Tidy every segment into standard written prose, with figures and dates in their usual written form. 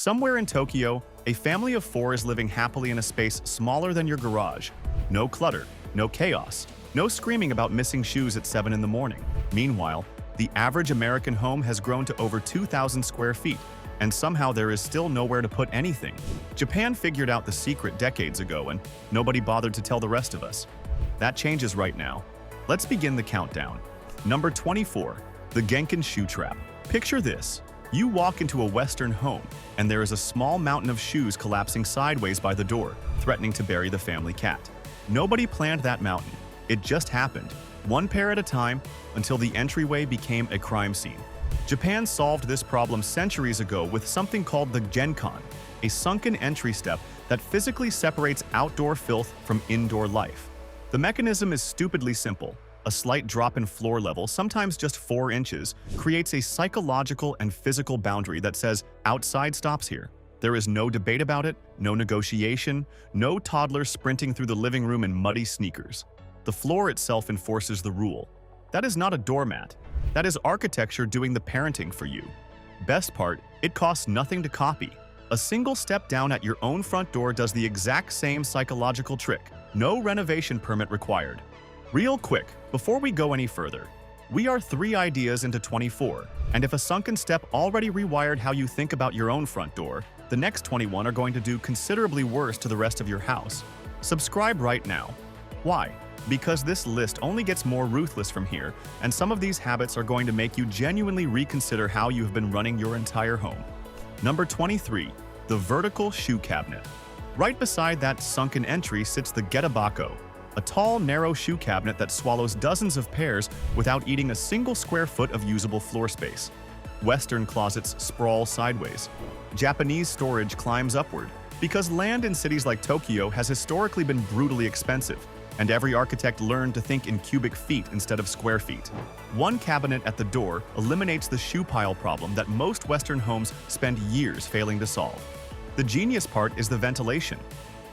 Somewhere in Tokyo, a family of 4 is living happily in a space smaller than your garage. No clutter, no chaos, no screaming about missing shoes at 7 in the morning. Meanwhile, the average American home has grown to over 2,000 square feet, and somehow there is still nowhere to put anything. Japan figured out the secret decades ago, and nobody bothered to tell the rest of us. That changes right now. Let's begin the countdown. Number 24. The Genkan shoe trap. Picture this. You walk into a Western home, and there is a small mountain of shoes collapsing sideways by the door, threatening to bury the family cat. Nobody planned that mountain. It just happened, one pair at a time, until the entryway became a crime scene. Japan solved this problem centuries ago with something called the Genkan, a sunken entry step that physically separates outdoor filth from indoor life. The mechanism is stupidly simple. A slight drop in floor level, sometimes just 4 inches, creates a psychological and physical boundary that says outside stops here. There is no debate about it, no negotiation, no toddler sprinting through the living room in muddy sneakers. The floor itself enforces the rule. That is not a doormat. That is architecture doing the parenting for you. Best part, it costs nothing to copy. A single step down at your own front door does the exact same psychological trick. No renovation permit required. Real quick, before we go any further, we are 3 ideas into 24, and if a sunken step already rewired how you think about your own front door, the next 21 are going to do considerably worse to the rest of your house. Subscribe right now. Why? Because this list only gets more ruthless from here, and some of these habits are going to make you genuinely reconsider how you have been running your entire home. Number 23. The vertical shoe cabinet. Right beside that sunken entry sits the getabako, a tall, narrow shoe cabinet that swallows dozens of pairs without eating a single square foot of usable floor space. Western closets sprawl sideways. Japanese storage climbs upward, because land in cities like Tokyo has historically been brutally expensive, and every architect learned to think in cubic feet instead of square feet. One cabinet at the door eliminates the shoe pile problem that most Western homes spend years failing to solve. The genius part is the ventilation.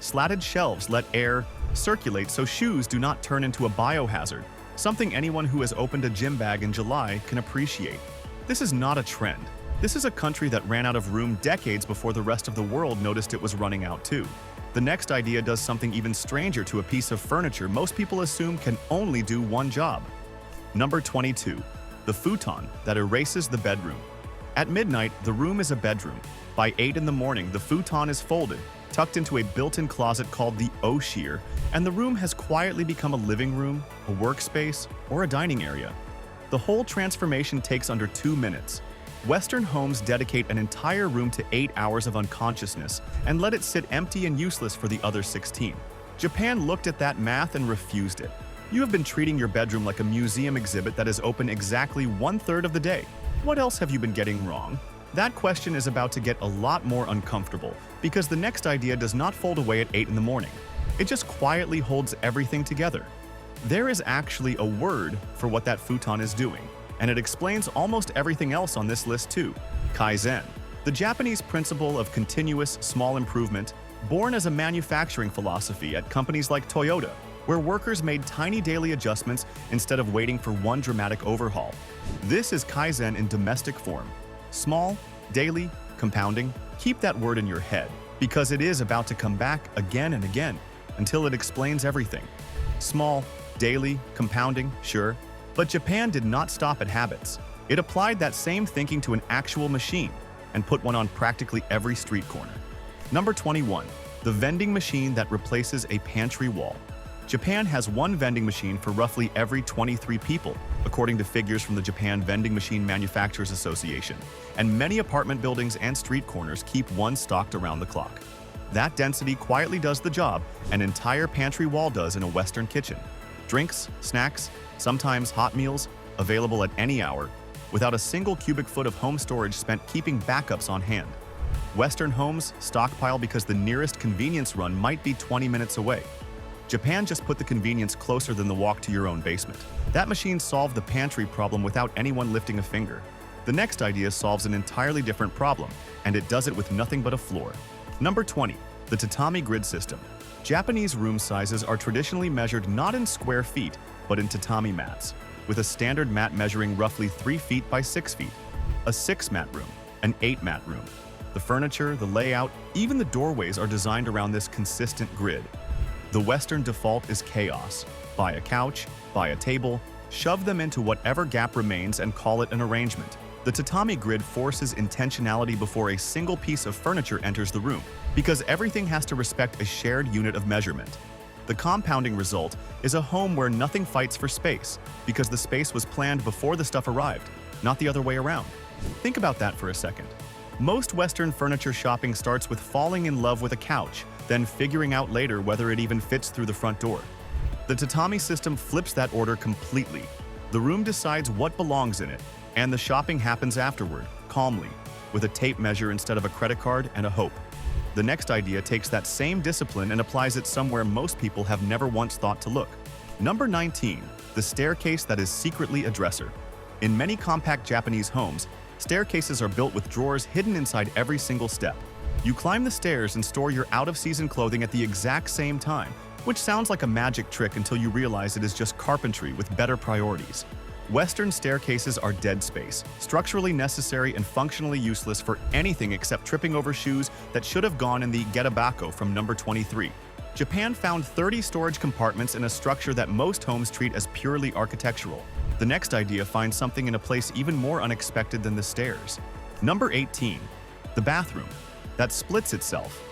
Slatted shelves let air circulate so shoes do not turn into a biohazard, something anyone who has opened a gym bag in July can appreciate. This is not a trend. This is a country that ran out of room decades before the rest of the world noticed it was running out too. The next idea does something even stranger to a piece of furniture most people assume can only do one job. Number 22. The futon that erases the bedroom. At midnight, the room is a bedroom. By 8 in the morning, the futon is folded, tucked into a built-in closet called the O-shear, and the room has quietly become a living room, a workspace, or a dining area. The whole transformation takes under 2 minutes. Western homes dedicate an entire room to 8 hours of unconsciousness and let it sit empty and useless for the other 16. Japan looked at that math and refused it. You have been treating your bedroom like a museum exhibit that is open exactly 1/3 of the day. What else have you been getting wrong? That question is about to get a lot more uncomfortable because the next idea does not fold away at 8 in the morning. It just quietly holds everything together. There is actually a word for what that futon is doing, and it explains almost everything else on this list too. Kaizen, the Japanese principle of continuous small improvement, born as a manufacturing philosophy at companies like Toyota, where workers made tiny daily adjustments instead of waiting for one dramatic overhaul. This is Kaizen in domestic form. Small, daily, compounding. Keep that word in your head, because it is about to come back again and again until it explains everything. Small, daily, compounding, sure. But Japan did not stop at habits. It applied that same thinking to an actual machine and put one on practically every street corner. Number 21. The vending machine that replaces a pantry wall. Japan has one vending machine for roughly every 23 people, according to figures from the Japan Vending Machine Manufacturers Association, and many apartment buildings and street corners keep one stocked around the clock. That density quietly does the job an entire pantry wall does in a Western kitchen. Drinks, snacks, sometimes hot meals, available at any hour, without a single cubic foot of home storage spent keeping backups on hand. Western homes stockpile because the nearest convenience run might be 20 minutes away. Japan just put the convenience closer than the walk to your own basement. That machine solved the pantry problem without anyone lifting a finger. The next idea solves an entirely different problem, and it does it with nothing but a floor. Number 20. The tatami grid system. Japanese room sizes are traditionally measured not in square feet, but in tatami mats, with a standard mat measuring roughly 3 feet by 6 feet. A 6-mat room, an 8-mat room. The furniture, the layout, even the doorways are designed around this consistent grid. The Western default is chaos. Buy a couch, buy a table, shove them into whatever gap remains and call it an arrangement. The tatami grid forces intentionality before a single piece of furniture enters the room, because everything has to respect a shared unit of measurement. The compounding result is a home where nothing fights for space, because the space was planned before the stuff arrived, not the other way around. Think about that for a second. Most Western furniture shopping starts with falling in love with a couch, then figuring out later whether it even fits through the front door. The tatami system flips that order completely. The room decides what belongs in it, and the shopping happens afterward, calmly, with a tape measure instead of a credit card and a hope. The next idea takes that same discipline and applies it somewhere most people have never once thought to look. Number 19, the staircase that is secretly a dresser. In many compact Japanese homes, staircases are built with drawers hidden inside every single step. You climb the stairs and store your out-of-season clothing at the exact same time, which sounds like a magic trick until you realize it is just carpentry with better priorities. Western staircases are dead space, structurally necessary and functionally useless for anything except tripping over shoes that should have gone in the getabako from number 23. Japan found 30 storage compartments in a structure that most homes treat as purely architectural. The next idea finds something in a place even more unexpected than the stairs. Number 18, the bathroom that splits itself.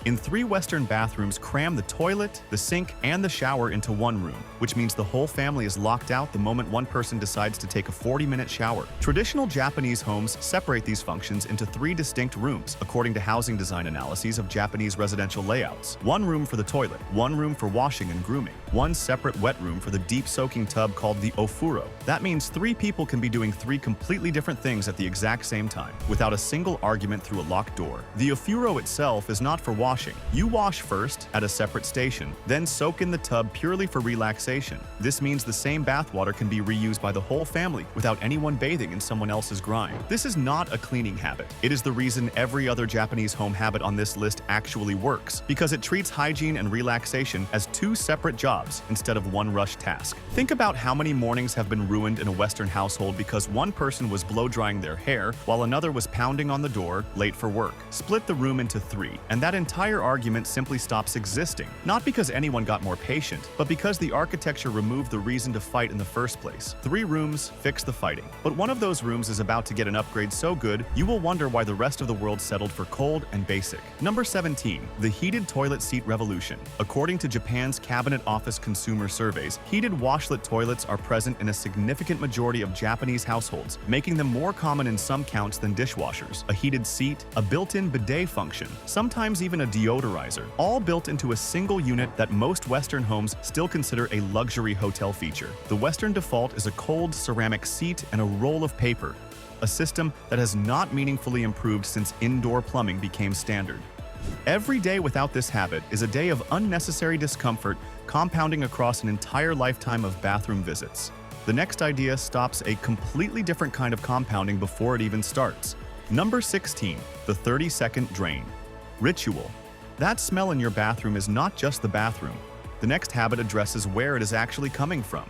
In 3 Western bathrooms, cram the toilet, the sink, and the shower into one room, which means the whole family is locked out the moment one person decides to take a 40-minute shower. Traditional Japanese homes separate these functions into 3 distinct rooms, according to housing design analyses of Japanese residential layouts. 1 room for the toilet, 1 room for washing and grooming, 1 separate wet room for the deep soaking tub called the ofuro. That means 3 people can be doing 3 completely different things at the exact same time, without a single argument through a locked door. The ofuro itself is not for washing. You wash first at a separate station, then soak in the tub purely for relaxation. This means the same bathwater can be reused by the whole family without anyone bathing in someone else's grime. This is not a cleaning habit. It is the reason every other Japanese home habit on this list actually works, because it treats hygiene and relaxation as 2 separate jobs instead of one rushed task. Think about how many mornings have been ruined in a Western household because one person was blow-drying their hair while another was pounding on the door, late for work. Split the room into 3, and that entire argument simply stops existing, not because anyone got more patient, but because the architecture removed the reason to fight in the first place. 3 rooms fix the fighting, but one of those rooms is about to get an upgrade so good, you will wonder why the rest of the world settled for cold and basic. Number 17, the heated toilet seat revolution. According to Japan's Cabinet Office consumer surveys, heated washlet toilets are present in a significant majority of Japanese households, making them more common in some counts than dishwashers. A heated seat, a built-in bidet function, sometimes even a deodorizer, all built into a single unit that most Western homes still consider a luxury hotel feature. The Western default is a cold ceramic seat and a roll of paper, a system that has not meaningfully improved since indoor plumbing became standard. Every day without this habit is a day of unnecessary discomfort compounding across an entire lifetime of bathroom visits. The next idea stops a completely different kind of compounding before it even starts. Number 16, the 30-second drain. Ritual. That smell in your bathroom is not just the bathroom. The next habit addresses where it is actually coming from.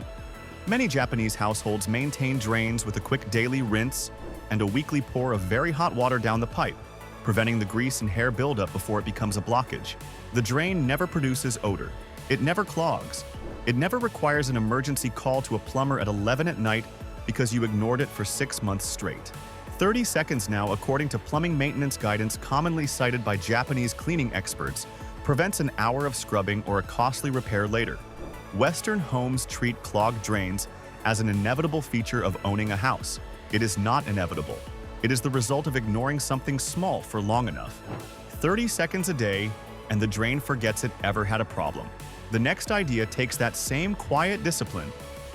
Many Japanese households maintain drains with a quick daily rinse and a weekly pour of very hot water down the pipe, preventing the grease and hair buildup before it becomes a blockage. The drain never produces odor. It never clogs. It never requires an emergency call to a plumber at 11 at night because you ignored it for 6 months straight. 30 seconds now, according to plumbing maintenance guidance commonly cited by Japanese cleaning experts, prevents an hour of scrubbing or a costly repair later. Western homes treat clogged drains as an inevitable feature of owning a house. It is not inevitable. It is the result of ignoring something small for long enough. 30 seconds a day, and the drain forgets it ever had a problem. The next idea takes that same quiet discipline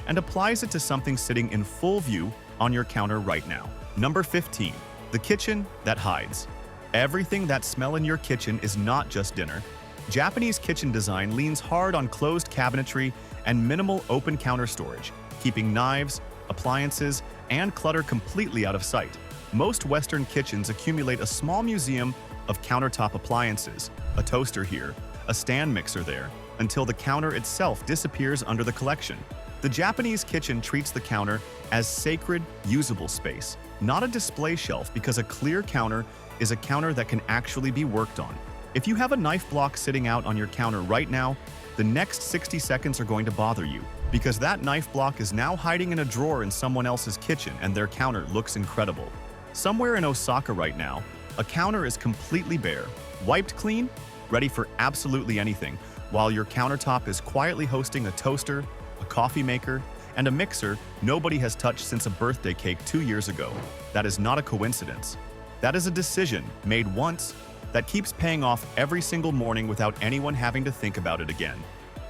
and applies it to something sitting in full view on your counter right now. Number 15, the kitchen that hides. Everything that smells in your kitchen is not just dinner. Japanese kitchen design leans hard on closed cabinetry and minimal open counter storage, keeping knives, appliances, and clutter completely out of sight. Most Western kitchens accumulate a small museum of countertop appliances, a toaster here, a stand mixer there, until the counter itself disappears under the collection. The Japanese kitchen treats the counter as sacred, usable space, not a display shelf, because a clear counter is a counter that can actually be worked on. If you have a knife block sitting out on your counter right now, the next 60 seconds are going to bother you, because that knife block is now hiding in a drawer in someone else's kitchen and their counter looks incredible. Somewhere in Osaka right now, a counter is completely bare, wiped clean, ready for absolutely anything, while your countertop is quietly hosting a toaster, a coffee maker, and a mixer nobody has touched since a birthday cake 2 years ago. That is not a coincidence. That is a decision made once that keeps paying off every single morning without anyone having to think about it again.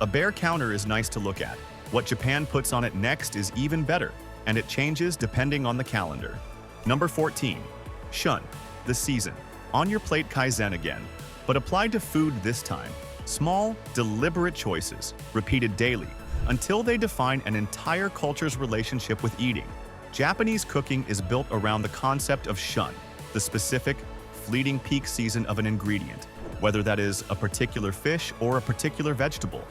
A bare counter is nice to look at. What Japan puts on it next is even better, and it changes depending on the calendar. Number 14. Shun, the season. On your plate Kaizen again, but applied to food this time. Small, deliberate choices, repeated daily, until they define an entire culture's relationship with eating. Japanese cooking is built around the concept of shun, the specific, fleeting peak season of an ingredient, whether that is a particular fish or a particular vegetable.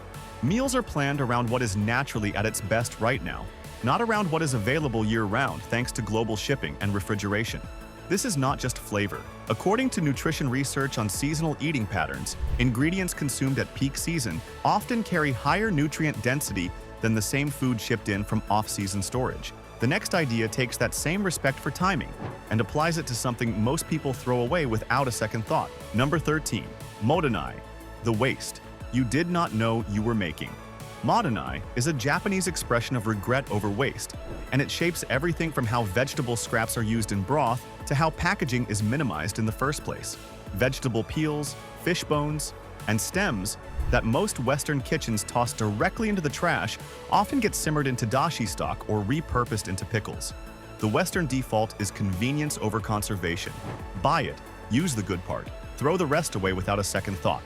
Meals are planned around what is naturally at its best right now, not around what is available year-round thanks to global shipping and refrigeration. This is not just flavor. According to nutrition research on seasonal eating patterns, ingredients consumed at peak season often carry higher nutrient density than the same food shipped in from off-season storage. The next idea takes that same respect for timing and applies it to something most people throw away without a second thought. Number 13. Modanai, the waste you did not know you were making. Modanai is a Japanese expression of regret over waste, and it shapes everything from how vegetable scraps are used in broth to how packaging is minimized in the first place. Vegetable peels, fish bones, and stems that most Western kitchens toss directly into the trash often get simmered into dashi stock or repurposed into pickles. The Western default is convenience over conservation. Buy it, use the good part, throw the rest away without a second thought.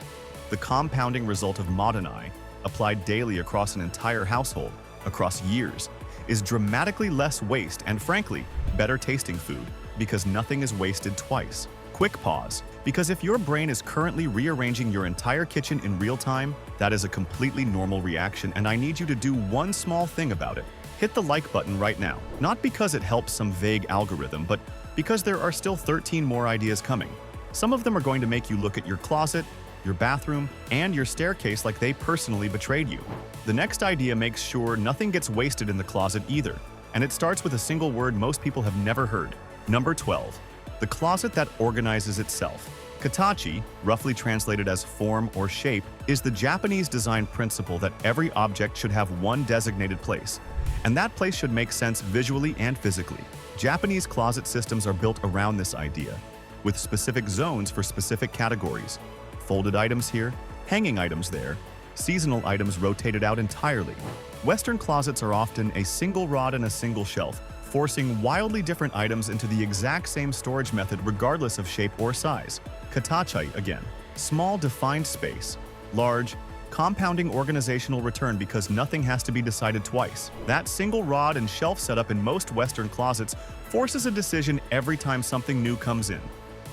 The compounding result of Modanai, applied daily across an entire household, across years, is dramatically less waste and, frankly, better tasting food, because nothing is wasted twice. Quick pause, because if your brain is currently rearranging your entire kitchen in real time, that is a completely normal reaction, and I need you to do one small thing about it. Hit the like button right now, not because it helps some vague algorithm, but because there are still 13 more ideas coming. Some of them are going to make you look at your closet, your bathroom, and your staircase like they personally betrayed you. The next idea makes sure nothing gets wasted in the closet either, and it starts with a single word most people have never heard. Number 12. The closet that organizes itself. Katachi, roughly translated as form or shape, is the Japanese design principle that every object should have one designated place, and that place should make sense visually and physically. Japanese closet systems are built around this idea, with specific zones for specific categories. Folded items here, hanging items there, seasonal items rotated out entirely. Western closets are often a single rod and a single shelf, forcing wildly different items into the exact same storage method regardless of shape or size. Katachi again. Small defined space. Large, compounding organizational return because nothing has to be decided twice. That single rod and shelf setup in most Western closets forces a decision every time something new comes in.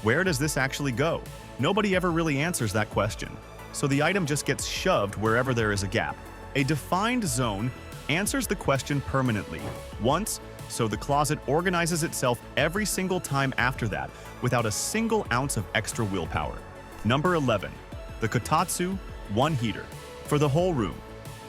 Where does this actually go? Nobody ever really answers that question, so the item just gets shoved wherever there is a gap. A defined zone answers the question permanently, once, so the closet organizes itself every single time after that, without a single ounce of extra willpower. Number 11. The kotatsu, one heater. For the whole room.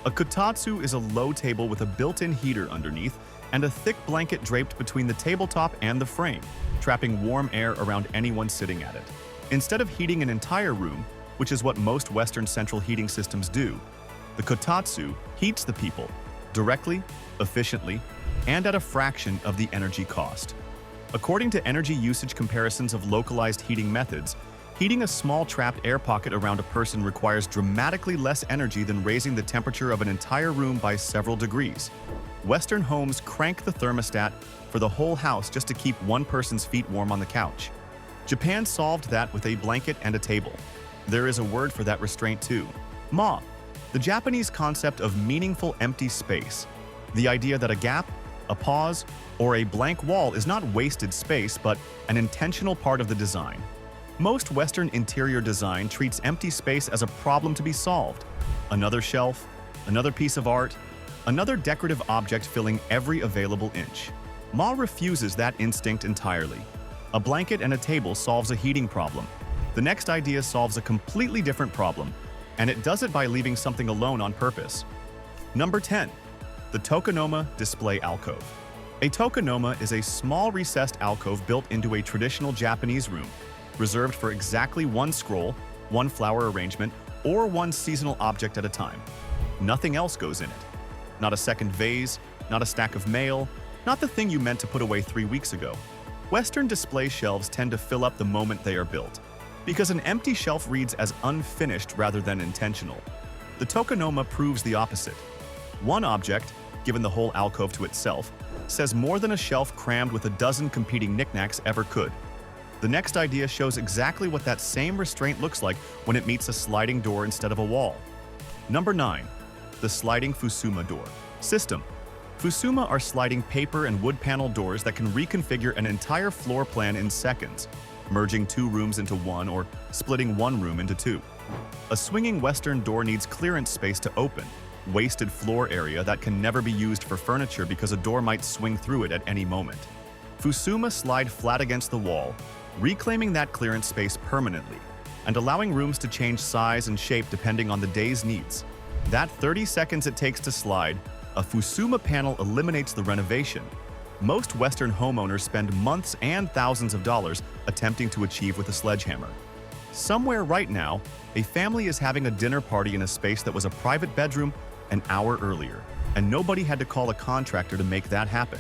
A kotatsu is a low table with a built-in heater underneath and a thick blanket draped between the tabletop and the frame, trapping warm air around anyone sitting at it. Instead of heating an entire room, which is what most Western central heating systems do, the kotatsu heats the people, directly, efficiently, and at a fraction of the energy cost. According to energy usage comparisons of localized heating methods, heating a small trapped air pocket around a person requires dramatically less energy than raising the temperature of an entire room by several degrees. Western homes crank the thermostat for the whole house just to keep one person's feet warm on the couch. Japan solved that with a blanket and a table. There is a word for that restraint too. Ma, the Japanese concept of meaningful empty space. The idea that a gap, a pause, or a blank wall is not wasted space but an intentional part of the design. Most Western interior design treats empty space as a problem to be solved. Another shelf, another piece of art, another decorative object filling every available inch. Ma refuses that instinct entirely. A blanket and a table solves a heating problem. The next idea solves a completely different problem, and it does it by leaving something alone on purpose. Number 10. The tokonoma display alcove. A tokonoma is a small recessed alcove built into a traditional Japanese room, reserved for exactly one scroll, one flower arrangement, or one seasonal object at a time. Nothing else goes in it. Not a second vase, not a stack of mail, not the thing you meant to put away 3 weeks ago. Western display shelves tend to fill up the moment they are built, because an empty shelf reads as unfinished rather than intentional. The tokonoma proves the opposite. One object, given the whole alcove to itself, says more than a shelf crammed with a dozen competing knickknacks ever could. The next idea shows exactly what that same restraint looks like when it meets a sliding door instead of a wall. Number 9. The sliding Fusuma door system. Fusuma are sliding paper and wood panel doors that can reconfigure an entire floor plan in seconds, merging 2 rooms into one or splitting 1 room into 2. A swinging Western door needs clearance space to open, wasted floor area that can never be used for furniture because a door might swing through it at any moment. Fusuma slide flat against the wall, reclaiming that clearance space permanently, and allowing rooms to change size and shape depending on the day's needs. That 30 seconds it takes to slide, a Fusuma panel eliminates the renovation. Most Western homeowners spend months and thousands of dollars attempting to achieve with a sledgehammer. Somewhere right now, a family is having a dinner party in a space that was a private bedroom an hour earlier, and nobody had to call a contractor to make that happen.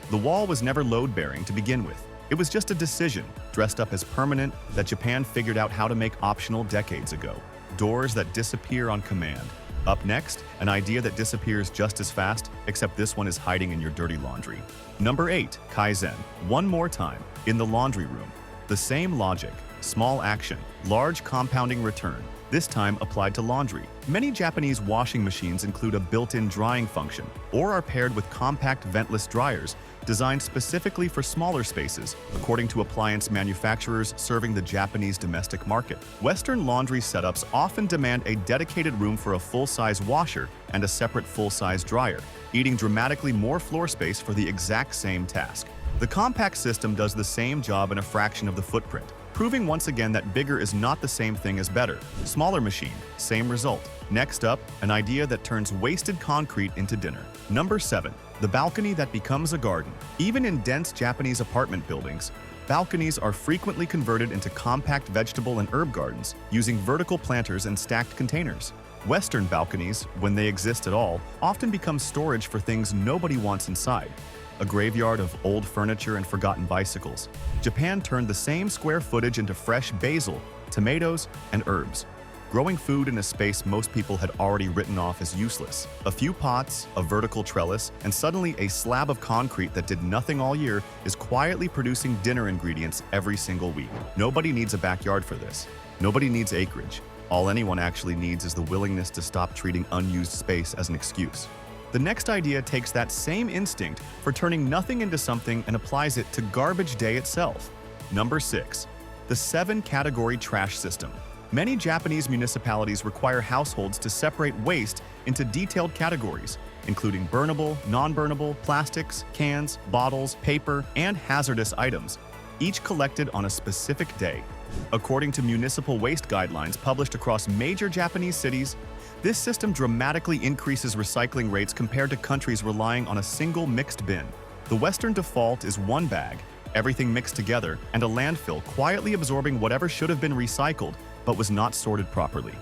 The wall was never load-bearing to begin with. It was just a decision, dressed up as permanent, that Japan figured out how to make optional decades ago. Doors that disappear on command. Up next, an idea that disappears just as fast, except this one is hiding in your dirty laundry. Number 8. Kaizen. One more time. In the laundry room. The same logic. Small action. Large compounding return. This time applied to laundry. Many Japanese washing machines include a built-in drying function, or are paired with compact ventless dryers designed specifically for smaller spaces, according to appliance manufacturers serving the Japanese domestic market. Western laundry setups often demand a dedicated room for a full-size washer and a separate full-size dryer, eating dramatically more floor space for the exact same task. The compact system does the same job in a fraction of the footprint, proving once again that bigger is not the same thing as better. Smaller machine, same result. Next up, an idea that turns wasted concrete into dinner. Number 7. The balcony that becomes a garden. Even in dense Japanese apartment buildings, balconies are frequently converted into compact vegetable and herb gardens using vertical planters and stacked containers. Western balconies, when they exist at all, often become storage for things nobody wants inside. A graveyard of old furniture and forgotten bicycles. Japan turned the same square footage into fresh basil, tomatoes, and herbs, growing food in a space most people had already written off as useless. A few pots, a vertical trellis, and suddenly a slab of concrete that did nothing all year is quietly producing dinner ingredients every single week. Nobody needs a backyard for this. Nobody needs acreage. All anyone actually needs is the willingness to stop treating unused space as an excuse. The next idea takes that same instinct for turning nothing into something and applies it to garbage day itself. Number 6. The 7-category trash system. Many Japanese municipalities require households to separate waste into detailed categories, including burnable, non-burnable, plastics, cans, bottles, paper, and hazardous items, each collected on a specific day. According to municipal waste guidelines published across major Japanese cities, this system dramatically increases recycling rates compared to countries relying on a single mixed bin. The Western default is one bag, everything mixed together, and a landfill quietly absorbing whatever should have been recycled but was not sorted properly.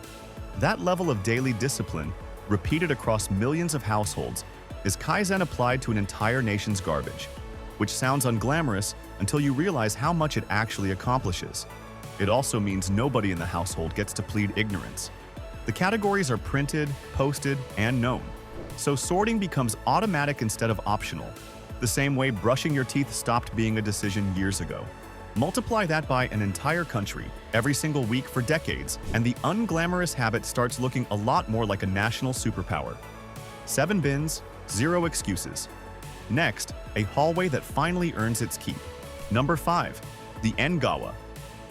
That level of daily discipline, repeated across millions of households, is Kaizen applied to an entire nation's garbage, which sounds unglamorous until you realize how much it actually accomplishes. It also means nobody in the household gets to plead ignorance. The categories are printed, posted, and known, so sorting becomes automatic instead of optional, the same way brushing your teeth stopped being a decision years ago. Multiply that by an entire country, every single week for decades, and the unglamorous habit starts looking a lot more like a national superpower. 7 bins, 0 excuses. Next, a hallway that finally earns its keep. Number 5. The engawa,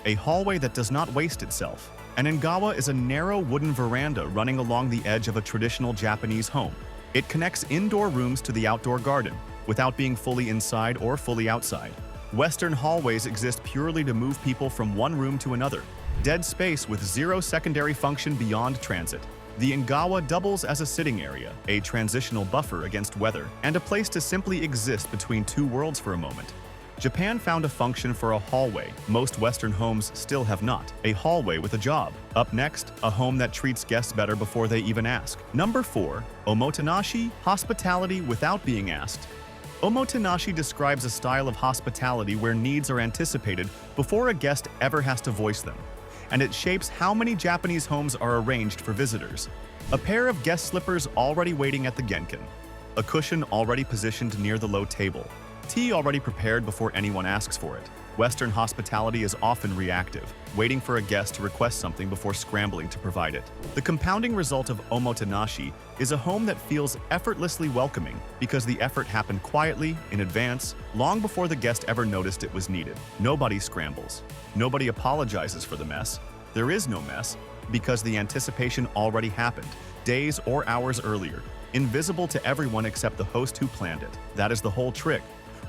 a hallway that does not waste itself. An engawa is a narrow wooden veranda running along the edge of a traditional Japanese home. It connects indoor rooms to the outdoor garden, without being fully inside or fully outside. Western hallways exist purely to move people from one room to another. Dead space with zero secondary function beyond transit. The Ingawa doubles as a sitting area, a transitional buffer against weather, and a place to simply exist between two worlds for a moment. Japan found a function for a hallway most Western homes still have not. A hallway with a job. Up next, a home that treats guests better before they even ask. Number 4. Omotenashi, hospitality without being asked. Omotenashi describes a style of hospitality where needs are anticipated before a guest ever has to voice them, and it shapes how many Japanese homes are arranged for visitors. A pair of guest slippers already waiting at the Genkan. A cushion already positioned near the low table. Tea already prepared before anyone asks for it. Western hospitality is often reactive, waiting for a guest to request something before scrambling to provide it. The compounding result of omotenashi is a home that feels effortlessly welcoming because the effort happened quietly, in advance, long before the guest ever noticed it was needed. Nobody scrambles. Nobody apologizes for the mess. There is no mess because the anticipation already happened, days or hours earlier, invisible to everyone except the host who planned it. That is the whole trick.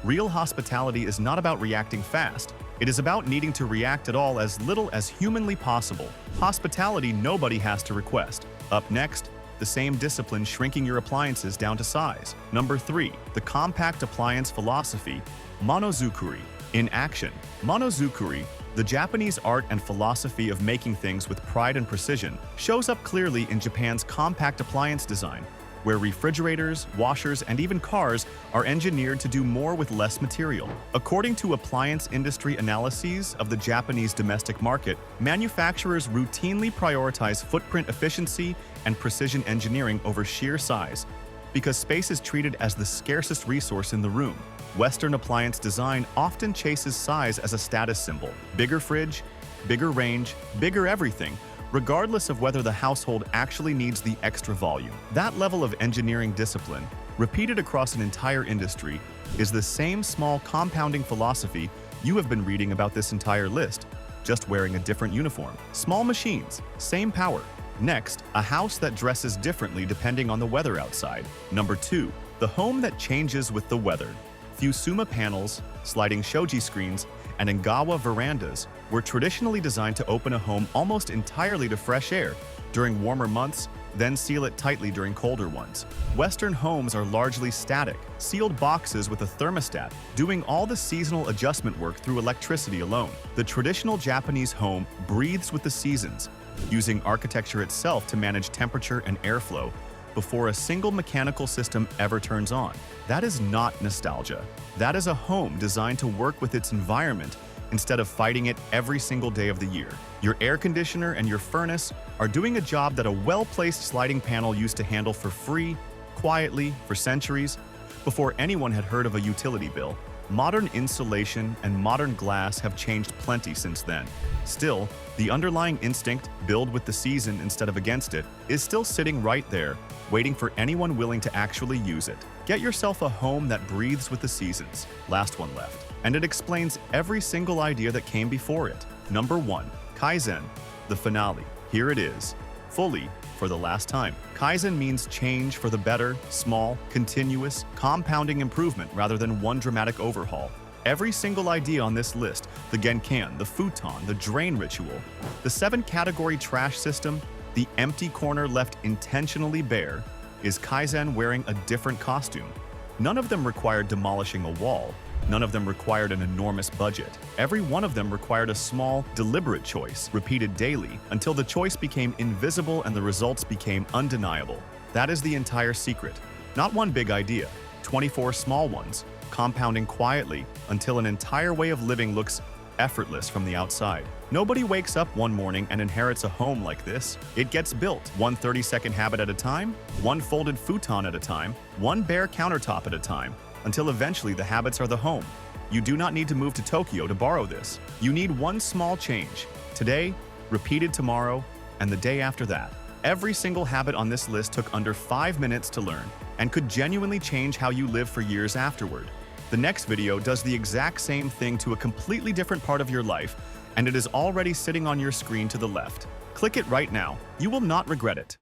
Real hospitality is not about reacting fast. It is about needing to react at all as little as humanly possible. Hospitality nobody has to request. Up next, the same discipline shrinking your appliances down to size. Number 3. The compact appliance philosophy, monozukuri. In action, monozukuri, the Japanese art and philosophy of making things with pride and precision, shows up clearly in Japan's compact appliance design, where refrigerators, washers, and even cars are engineered to do more with less material. According to appliance industry analyses of the Japanese domestic market, manufacturers routinely prioritize footprint efficiency and precision engineering over sheer size, because space is treated as the scarcest resource in the room. Western appliance design often chases size as a status symbol. Bigger fridge, bigger range, bigger everything, regardless of whether the household actually needs the extra volume. That level of engineering discipline, repeated across an entire industry, is the same small compounding philosophy you have been reading about this entire list, just wearing a different uniform. Small machines, same power. Next, a house that dresses differently depending on the weather outside. Number 2, the home that changes with the weather. Fusuma panels, sliding shoji screens, and Ingawa verandas were traditionally designed to open a home almost entirely to fresh air during warmer months, then seal it tightly during colder ones. Western homes are largely static, sealed boxes with a thermostat, doing all the seasonal adjustment work through electricity alone. The traditional Japanese home breathes with the seasons, using architecture itself to manage temperature and airflow before a single mechanical system ever turns on. That is not nostalgia. That is a home designed to work with its environment instead of fighting it every single day of the year. Your air conditioner and your furnace are doing a job that a well-placed sliding panel used to handle for free, quietly, for centuries, before anyone had heard of a utility bill. Modern insulation and modern glass have changed plenty since then. Still, the underlying instinct, build with the season instead of against it, is still sitting right there, waiting for anyone willing to actually use it. Get yourself a home that breathes with the seasons. Last one left. And it explains every single idea that came before it. Number 1. Kaizen, the finale. Here it is, fully, for the last time. Kaizen means change for the better, small, continuous, compounding improvement rather than one dramatic overhaul. Every single idea on this list, the Genkan, the futon, the drain ritual, the 7-category trash system, the empty corner left intentionally bare, is Kaizen wearing a different costume. None of them required demolishing a wall. None of them required an enormous budget. Every one of them required a small, deliberate choice, repeated daily, until the choice became invisible and the results became undeniable. That is the entire secret. Not one big idea, 24 small ones, compounding quietly until an entire way of living looks effortless from the outside. Nobody wakes up one morning and inherits a home like this. It gets built, one 30-second habit at a time, one folded futon at a time, one bare countertop at a time, until eventually the habits are the home. You do not need to move to Tokyo to borrow this. You need one small change. Today, repeated tomorrow, and the day after that. Every single habit on this list took under 5 minutes to learn and could genuinely change how you live for years afterward. The next video does the exact same thing to a completely different part of your life, and it is already sitting on your screen to the left. Click it right now. You will not regret it.